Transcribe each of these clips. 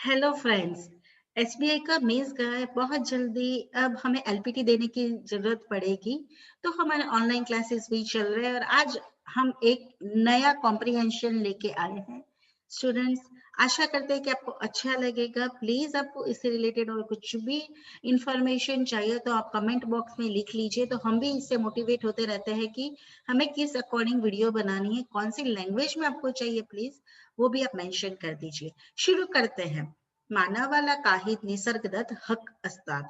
Hello friends. SBI का mains गया है बहुत जल्दी। अब हमें एलपीटी देने की जरूरत पड़ेगी, तो हमारे ऑनलाइन क्लासेस भी चल रहे हैं और आज हम एक नया कॉम्प्रिहेंशन लेके आए हैं। स्टूडेंट्स, आशा करते हैं कि आपको अच्छा लगेगा। प्लीज आपको इससे रिलेटेड और कुछ भी इंफॉर्मेशन चाहिए तो आप कमेंट बॉक्स में लिख लीजिए, तो हम भी इससे मोटिवेट होते रहते हैं कि हमें किस अकॉर्डिंग वीडियो बनानी है, कौन सी लैंग्वेज में आपको चाहिए, प्लीज वो भी आप मेंशन कर दीजिए। शुरू करते हैं। मानवाला काही निसर्गदत्त हक असतात।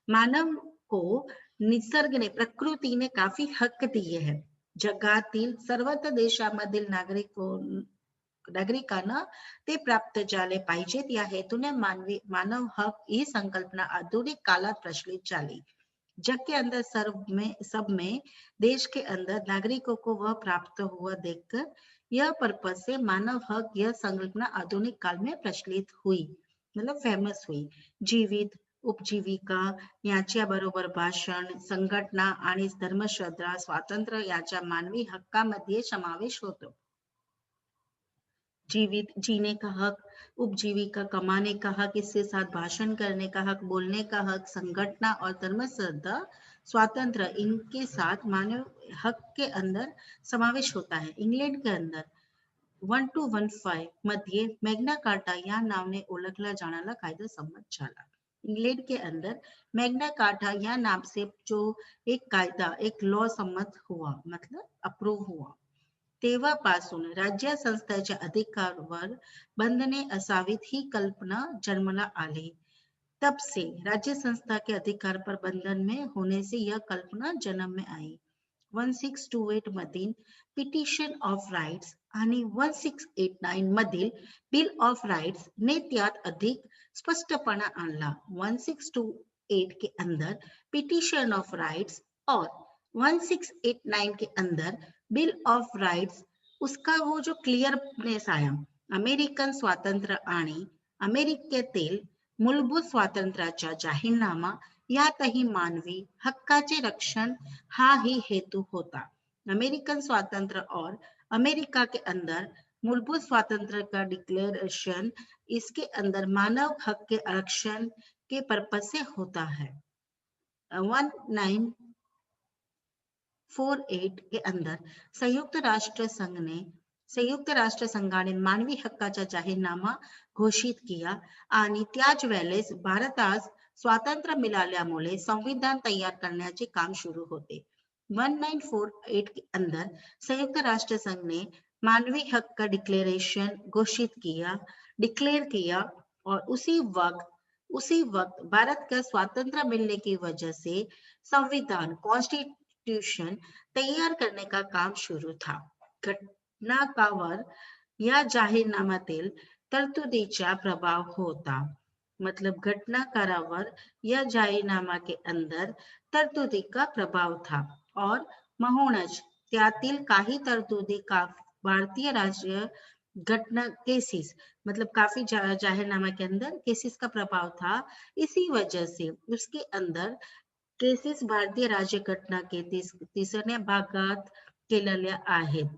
मानव को निसर्गने, प्रकृतीने काफी हक्क दिए हैं. जगातील सर्वत्र देशामधील नागरिकांना ते प्राप्त झाले पाहिजेत या हेतूने मानव हक ही संकल्पना आधुनिक कालात प्रचलित झाली. जग के अंदर सब में देश के अंदर नागरिकों को वह प्राप्त हुआ देखकर यह पर्पज से मानव हक यह संकल्पना आधुनिक काल में प्रचलित हुई, मतलब फेमस हुई. जीवित, उपजीविका याच्या बरोबर भाषण, संघटना आणि धर्मश्रद्धा स्वातंत्र्य याच्या मानवी हक्कामध्ये समावेश होतो. जीवित जीने का हक, उपजीविका कमाने का हक, इसके साथ भाषण करने का हक, बोलने का हक, संगठना और धर्म श्रद्धा स्वातंत्र, इनके साथ मानव हक के अंदर समावेश होता है. इंग्लैंड के अंदर 1215 मध्ये मॅग्ना कार्टा या नावाने ओळखला जाणारा कायदा संमत झाला. इंग्लैंड के अंदर मैग्ना कार्टा या नाम से जो एक कायदा, एक लॉ सम्मत हुआ, मतलब अप्रूव हुआ, तेव्हापासून राज्य संस्थांच्या अधिकारावर बंधने असावीत ही कल्पना जन्मला आली. तब से राज्य संस्था के अधिकार पर बंधन में होने से यह कल्पना जन्म में आई. 1628 मधील पिटिशन ऑफ राइट्स आणि 1689 मधील बिल ऑफ राइट्स ने त्यात अधिक स्पष्टपणा आणला. 1628 के अंदर पिटिशन ऑफ राइट्स और 1689 के अंदर बिल ऑफ राइट्स, उसका वो जो क्लियरनेस आया, अमेरिकन स्वातंत्र्य आणि अमेरिकेतील मूलभूत स्वातंत्र्याचा जाहीरनामा यातही मानवी हक्काचे रक्षण हा ही हेतू होता. अमेरिकन स्वातंत्र्य और अमेरिका के अंदर मूलभूत स्वातंत्र्य का डिक्लेरेशन, इसके अंदर मानव हक के आरक्षण के पर्पज से होता है. 1948 के अंदर संयुक्त राष्ट्र संघाने मानवी हक्काचा जाहीरनामा घोषित किया आणि त्याच वेळेस भारतास स्वातंत्र्य मिळाल्यामुळे संविधान तयार करण्याचे काम शुरू होते. 1948 के अंदर संयुक्त राष्ट्र संघ ने मानवी हक का डिक्लेयर किया और उसी वक्त भारत का स्वातंत्र्य मिलने की वजह से संविधान, कॉन्स्टिट्यूशन तैयार करने का काम शुरू था. घटनाकावर या जाहीरनाम्यातील तरतुदीचा प्रभाव होता. मतलब घटनाकारावर या जाहीरनामा के अंदर तरतुदी का प्रभाव था और म्हणूनच त्यातील काही तरतुदी का भारतीय राज्य घटना केसेस, मतलब काफी जाहिरनामा के अंदर केसेस का प्रभाव था. इसी वजह से उसके अंदर केसेस भारतीय राज्यघटना के तिसऱ्या भागात केलेल्या आहेत.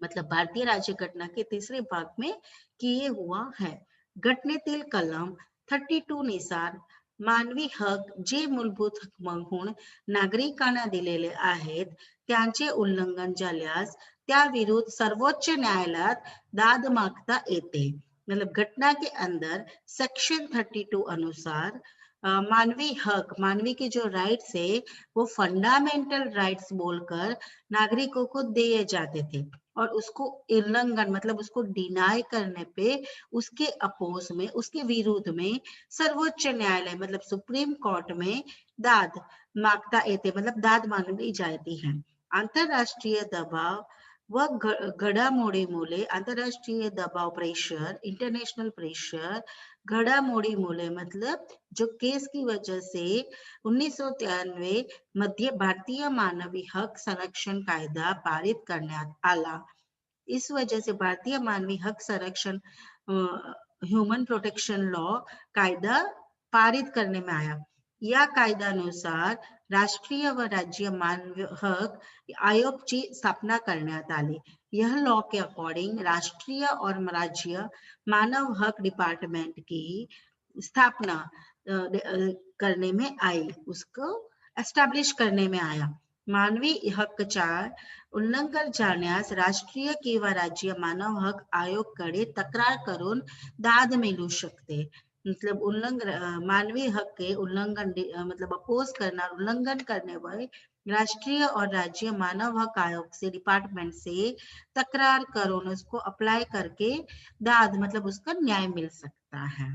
मतलब भारतीय राज्यघटना के तीसरे भाग में किए हुआ है. घटनेतील कलम 32 नुसार मानवी हक जे मूलभूत हक म्हणून नागरिकांना दिलेले आहेत, त्यांचे उल्लंघन झाल्यास त्याविरुद्ध सर्वोच्च न्यायालयात दाद मागता येते. मतलब घटना के अंदर सेक्शन 32 अनुसार मानवी हक, मानवी के जो राइट्स है वो फंडामेंटल राइट्स बोलकर नागरिकों को दिए जाते थे, और उसको उल्लंघन, मतलब उसको डिनाय करने पे उसके अपोज में, उसके विरुद्ध में सर्वोच्च न्यायालय, मतलब सुप्रीम कोर्ट में दाद मागता येते, मतलब दाद मांगली जाती है. आंतरराष्ट्रीय दबाव व घडामोडीमुळे, आंतरराष्ट्रीय दबाव, प्रेशर, इंटरनेशनल प्रेशर, घडामोडीमुळे, मतलब जो केस की वजह से 1993 मध्ये भारतीय मानवी हक संरक्षण कायदा पारित करण्यात आला. इस वजह से भारतीय मानवी हक संरक्षण ह्यूमन प्रोटेक्शन लॉ कायदा पारित करने में आया. या कायद्यानुसार राष्ट्रीय व राज्य मानवी हक आयोगची स्थापना करण्यात आली. यह लॉ के अकॉर्डिंग राष्ट्रीय और राज्य मानव हक डिपार्टमेंट की स्थापना करने में आई, उसको एस्टॅब्लिश करने में आया. मानवी हक्कच्या उल्लंघन झाल्यास राष्ट्रीय किंवा राज्य मानव हक आयोगकडे तक्रार करून दाद मिळू शकते. मतलब उल्लंघन मानवी हक के उल्लंघन मतलब अपोज करना उल्लंघन करने पर राष्ट्रीय और राज्य मानव हक आयोग से डिपार्टमेंट से तक्रार करून उसको अप्लाई करके दाद मतलब उसका न्याय मिल सकता है.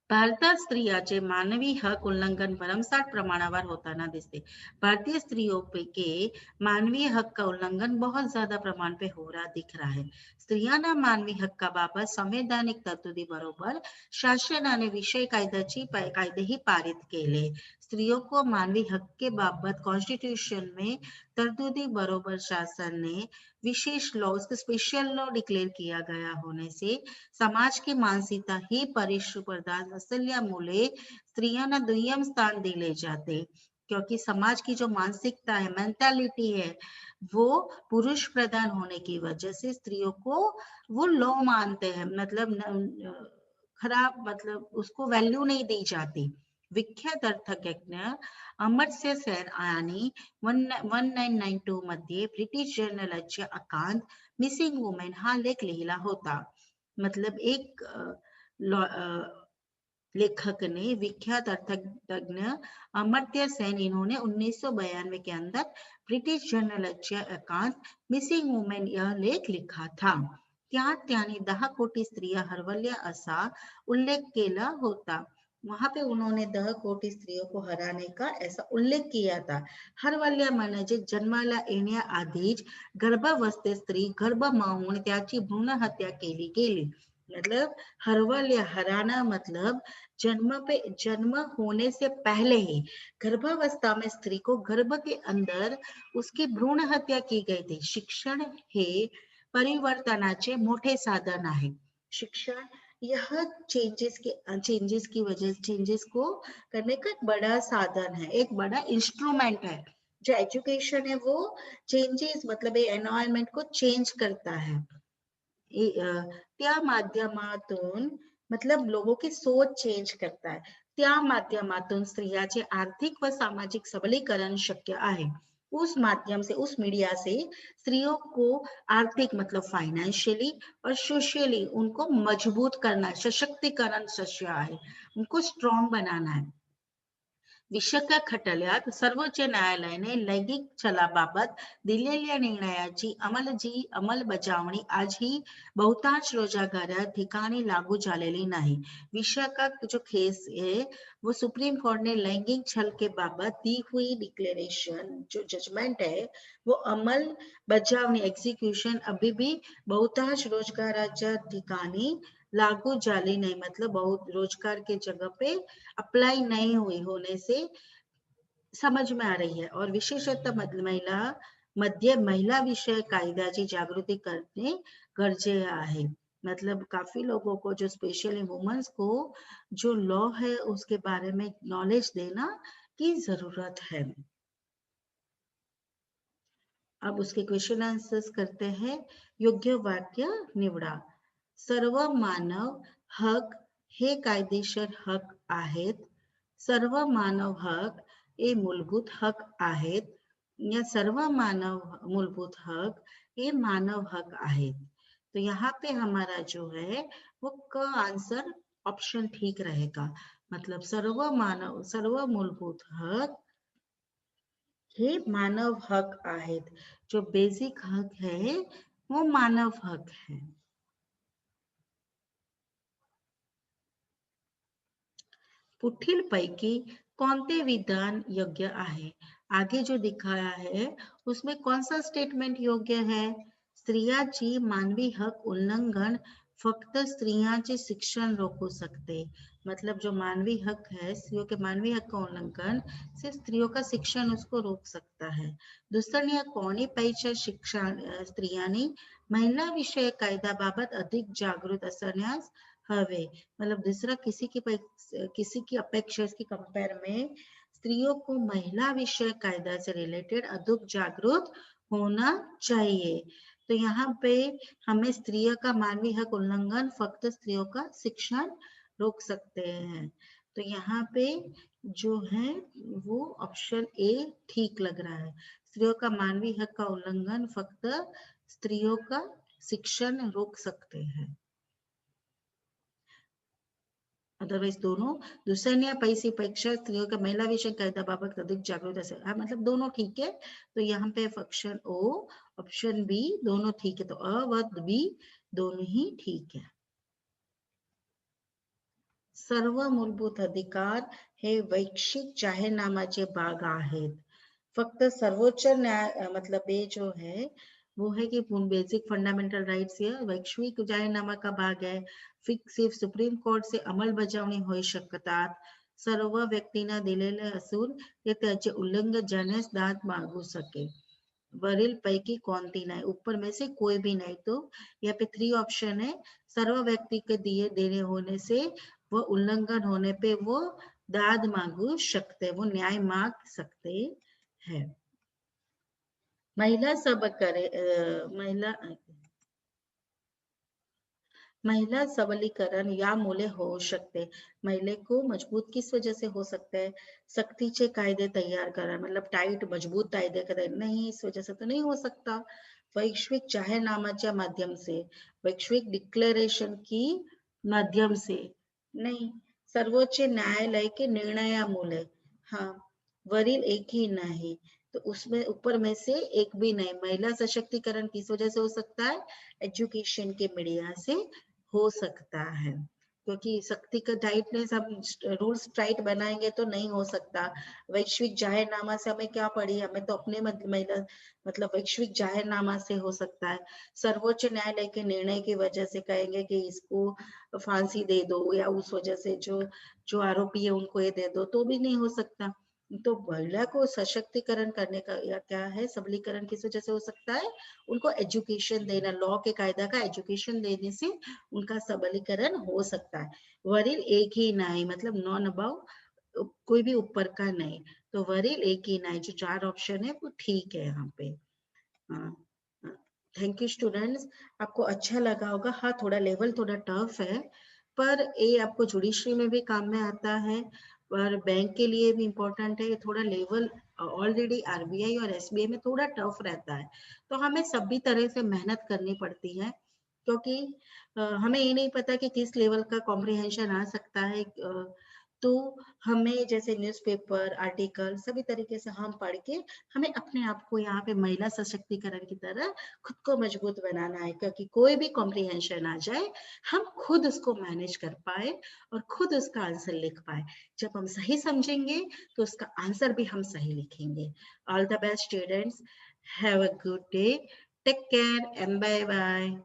भारतात स्त्रियांचे मानवी हक उल्लंघन भरमसाठ प्रमाणावर होताना दिसते. भारतीय स्त्रियों के मानवी हक का उल्लंघन बहुत ज्यादा प्रमाण पे हो रहा दिख रहा है. स्त्रियांना मानवी हक्काबाबत संवैधानिक तरतुदी बरोबर शासनाने विषय कायदेही पारित केले. स्त्रियों को मानवी हक्केबाबत कॉन्स्टिट्यूशन में तरतुदी बरोबर शासन ने विशेष लॉ उसको स्पेशल लॉ डिक्लेअर किया गया होने से समाज की मानसिकता ही परिशुप्रधान असल्यामुळे स्त्रियांना दुय्यम स्थान दिले जाते. क्योंकि समाज की जो मानसिकता है मेंटालिटी है वो पुरुष प्रधान होने की वजह से स्त्रियों को वो लो मानते हैं. मतलब खराब मतलब उसको व्हॅल्यू नहीं दी जाती. विख्यात अर्थज्ञ अमर्त्य सेन आणि 1992 मध्ये ब्रिटिश जर्नलचे अकांत मिसिंग वुमेन हा लेख लिहिला होता. मतलब एक लेखक ने विख्यात अर्थज्ञ अमर्त्य सेन इन्होंने 1992 के अंदर ब्रिटिश जर्नलचे एकांत मिसिंग वुमेन यह लेख लिखा था. त्यात त्यांनी 10 कोटी स्त्रिया हरवल्या असा उल्लेख केला होता. वहां पे उन्होंने 10 कोटी स्त्रियों को हराने का ऐसा उल्लेख किया था. हरवल्या म्हणजे जन्माला येण्याआधीच गर्भावस्थेत स्त्री गर्भमावून त्याची भ्रूण हत्या केली गेली. मतलब हरवल्या हराना मतलब जन्म होने से पहले ही गर्भावस्था में स्त्री को गर्भ के अंदर उसकी भ्रूण हत्या की गई थी. शिक्षण हे परिवर्तनाचे मोठे साधन आहे. शिक्षण यह चेंजेस की वजह चेंजेस को करने का एक बड़ा साधन है, एक बड़ा इंस्ट्रूमेंट है. जो एजुकेशन है वो चेंजेस मतलब एनवायरमेंट को चेंज करता है. त्या माध्यमातून मतलब लोगों की सोच चेंज करता है. त्या माध्यमातून स्त्रियांचे आर्थिक व सामाजिक सबलीकरण शक्य आहे. उस माध्यम से उस मीडिया से स्त्रियों को आर्थिक मतलब फाइनेंशियली और सोशली उनको मजबूत करना है. सशक्तिकरण शक्य आहे. उनको स्ट्रॉन्ग बनाना है. विषयका खटल्यात सर्वोच्च न्यायालयाने लैंगिक छळाबाबत दिलेल्या निर्णयाची अंमलबजावणी आजही बहुतांश रोजगार ठिकाणी लागू झालेली नाही. विषयका जो केस है वो सुप्रीम कोर्ट ने लैंगिक छल के बाबत दी हुई डिक्लेरेशन जो जजमेंट है वो अमल बजावणी एग्जीक्यूशन अभी भी बहुतांश रोजगाराच्या ठिकाणी लागू झाली नहीं. मतलब बहुत रोजगार के जगह पे अप्लाई नहीं हुई होने से समझ में आ रही है. और विशेषतः महिला विषय कायद्याची जागृती करणे गरजेचे आहे. मतलब काफी लोगों को जो स्पेशली वुमेन्स को जो लॉ है उसके बारे में नॉलेज देना की जरूरत है. अब उसके क्वेश्चन आंसर्स करते हैं. योग्य वाक्य निवडा. सर्व मानव हक हे कायदेशीर हक आहेत. सर्व मानव हक ये मूलभूत हक आहेत. या सर्व मानव मूलभूत हक ये मानव हक आहेत. तो यहाँ पे हमारा जो है वो क आंसर ऑप्शन ठीक रहेगा. मतलब सर्व मूलभूत हक हे मानव हक आहेत. जो बेसिक हक है वो मानव हक है. पुढील पैकी कोणते विधान योग्य आहे. आगे जो दिखाया है उसमें कौन सा स्टेटमेंट योग्य है. स्त्रियांची मानवी हक उल्लंघन फक्त स्त्रियांचे शिक्षण रोकू सकते. मतलब जो मानवी हक है स्त्रियों के मानवी हक का उल्लंघन सिर्फ स्त्रियों का शिक्षण उसको रोक सकता है. दुसऱ्या कोणी पैच्या शिक्षण स्त्रियांनी महिला विषयक कायद्याबाबत अधिक जागृत असण्यास हवे मतलब दूसरा किसी की अपेक्षा इसकी कंपेयर में स्त्रियों को महिला विषय कायदा से रिलेटेड अधिक जागरूक होना चाहिए। तो यहाँ पे हमें स्त्रियों का मानवीय हक उल्लंघन फक्त स्त्रियों का शिक्षण रोक सकते हैं। तो यहाँ पे जो है वो ऑप्शन ए ठीक लग रहा है। स्त्रियों का मानवीय हक का उल्लंघन फक्त स्त्रियों का शिक्षण रोक सकते हैं। अदरवाइज दोनों दुसऱ्या पैशापेक्षा स्त्रियों का महिला विषय कायद्याबाबत अधिक जागरूक असेल मतलब दोनों ठीक है। तो यहाँ पे ऑप्शन ओ ऑप्शन बी दोनों ठीक है। तो अ व बी दोनों ही ठीक है। सर्व मूलभूत अधिकार हे वैश्विक जाहीरनामाचे भाग आहेत। फक्त सर्वोच्च न्याय मतलब ये जो है वो है कि बेसिक फंडामेंटल राइट्स ये वैश्विक जाहीरनामा का भाग है। सिर्फ सुप्रीम कोर्ट से अंमलबजावणी होऊ शकतात। सर्व व्यक्तींना दिलेले असून ते त्याचे उल्लंघन झाल्यास दाद मागू सके। वरील पैकी कोणती नाही, ऊपर में से कोई भी नहीं। तो यहाँ पे 3 ऑप्शन है। सर्व व्यक्ति के दिए देने होने से वो उल्लंघन होने पे वो दाद मांगू सकते, वो न्याय मांग सकते हैं। महिला सब करे महिला सबलीकरण यामुळे होऊ शकते। महिले को मजबूत किस वजह से हो सकता है? सक्तीचे कायदे तैयार करा मतलब टाइट मजबूत कायदे करे नहीं, इस वजह से तो नहीं हो सकता। वैश्विक जाहीरनामाच्या माध्यम से, वैश्विक डिक्लेरेशन की माध्यम से नहीं। सर्वोच्च न्यायालय के निर्णयामुळे हाँ, वरील एक ही नहीं। तो उसमें ऊपर में से एक भी नहीं। महिला सशक्तिकरण किस वजह से हो सकता है? एजुकेशन के मीडिया से हो सकता है। क्योंकि सख्ती का टाइटनेस हम रूल्स टाइट बनाएंगे तो नहीं हो सकता। वैश्विक जाहिरनामा से हमें क्या पड़ी, हमें तो अपने महिला मतलब वैश्विक जाहिरनामा से हो सकता है। सर्वोच्च न्यायालय के निर्णय की वजह से कहेंगे कि इसको फांसी दे दो या उस वजह से जो जो आरोपी है उनको ये दे दो, तो भी नहीं हो सकता। तो महिला को सशक्तिकरण करने का या क्या है सबलीकरण किस वजह से हो सकता है? उनको एजुकेशन देना, लॉ के कायदा का एजुकेशन देने से उनका सबलीकरण हो सकता है। वरील एक ही नहीं मतलब नॉन अबाउ कोई भी ऊपर का नहीं। तो वरील एक ही नहीं जो 4 ऑप्शन है वो ठीक है यहाँ पे। Thank you students. आपको अच्छा लगा होगा। हाँ, थोड़ा लेवल थोड़ा टफ है पर ये आपको जुडिशरी में भी काम में आता है और बैंक के लिए भी इम्पोर्टेंट है। ये थोड़ा लेवल ऑलरेडी आरबीआई और एसबीआई में थोड़ा टफ रहता है। तो हमें सभी तरह से मेहनत करनी पड़ती है क्योंकि हमें ये नहीं पता कि किस लेवल का कॉम्प्रिहेंशन आ सकता है। तो हमें जैसे न्यूज़पेपर आर्टिकल सभी तरीके से हम पढ़ के हमें अपने आप को यहाँ पे महिला सशक्तिकरण की तरह खुद को मजबूत बनाना है क्योंकि कोई भी कॉम्प्रिहेंशन आ जाए हम खुद उसको मैनेज कर पाए और खुद उसका आंसर लिख पाए। जब हम सही समझेंगे तो उसका आंसर भी हम सही लिखेंगे। All the best students, have a good day, take care and bye bye.